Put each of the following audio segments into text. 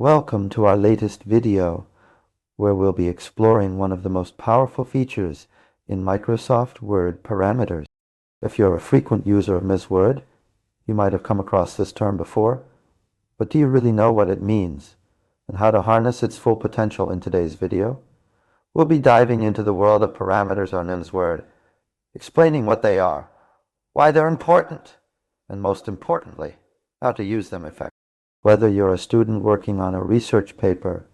Welcome to our latest video, where we'll be exploring one of the most powerful features in Microsoft Word parameters. If you're a frequent user of Ms. Word, you might have come across this term before, but do you really know what it means and how to harness its full potential in today's video? We'll be diving into the world of parameters on Ms. Word, explaining what they are, why they're important, and most importantly, how to use them effectively. Whether you're a student working on a research paper,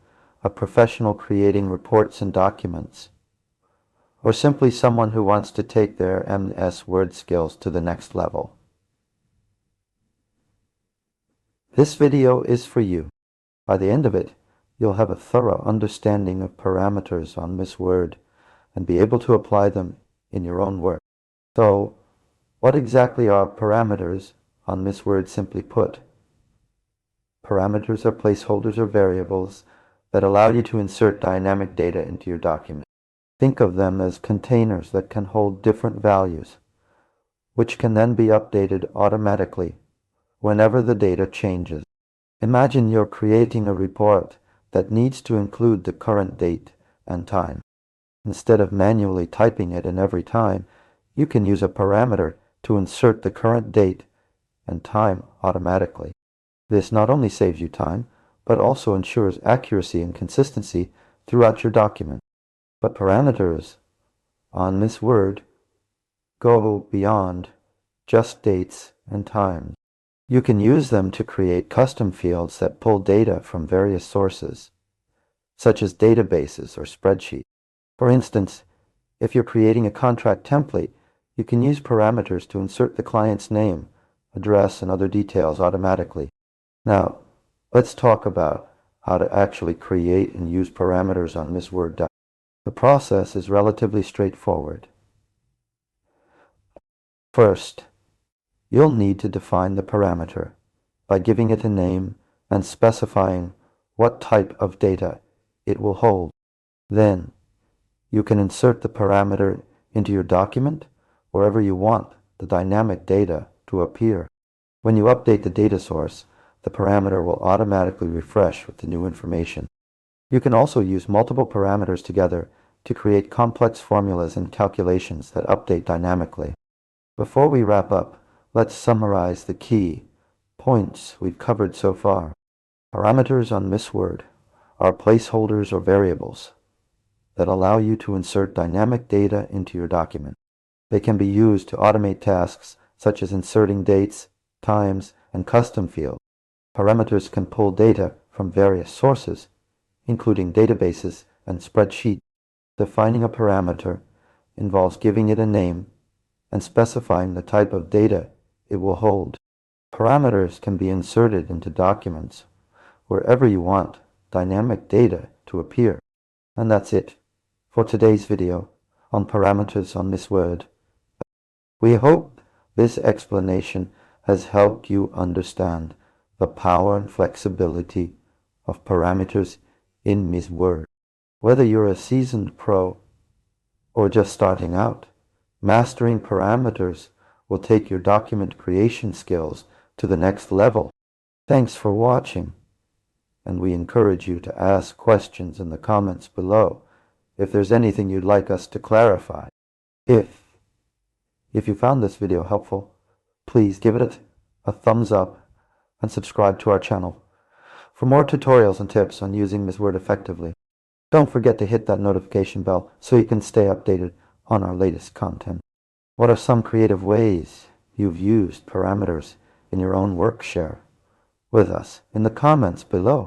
a professional creating reports and documents, or simply someone who wants to take their MS Word skills to the next level, this video is for you. By the end of it, you'll have a thorough understanding of parameters on Ms. Word and be able to apply them in your own work. So, what exactly are parameters on Ms. Word simply put? Parameters are placeholders or variables that allow you to insert dynamic data into your document. Think of them as containers that can hold different values, which can then be updated automatically whenever the data changes. Imagine you're creating a report that needs to include the current date and time. Instead of manually typing it in every time, you can use a parameter to insert the current date and time automatically. This not only saves you time, but also ensures accuracy and consistency throughout your document. But parameters on Ms. Word go beyond just dates and times. You can use them to create custom fields that pull data from various sources, such as databases or spreadsheets. For instance, if you're creating a contract template, you can use parameters to insert the client's name, address, and other details automatically. Now, let's talk about how to actually create and use parameters on Ms. Word document. The process is relatively straightforward. First, you'll need to define the parameter by giving it a name and specifying what type of data it will hold. Then, you can insert the parameter into your document wherever you want the dynamic data to appear. When you update the data source, the parameter will automatically refresh with the new information. You can also use multiple parameters together to create complex formulas and calculations that update dynamically. Before we wrap up, let's summarize the key points we've covered so far. Parameters on Ms. Word are placeholders or variables that allow you to insert dynamic data into your document. They can be used to automate tasks such as inserting dates, times, and custom fields. Parameters can pull data from various sources, including databases and spreadsheets. Defining a parameter involves giving it a name and specifying the type of data it will hold. Parameters can be inserted into documents wherever you want dynamic data to appear. And that's it for today's video on parameters on Ms. Word. We hope this explanation has helped you understand the power and flexibility of parameters in Ms. Word. Whether you're a seasoned pro or just starting out, mastering parameters will take your document creation skills to the next level. Thanks for watching, and we encourage you to ask questions in the comments below if there's anything you'd like us to clarify. If you found this video helpful, please give it a thumbs up and subscribe to our channel for more tutorials and tips on using Ms. Word effectively. Don't forget to hit that notification bell so you can stay updated on our latest content. What are some creative ways you've used parameters in your own work? Share with us in the comments below.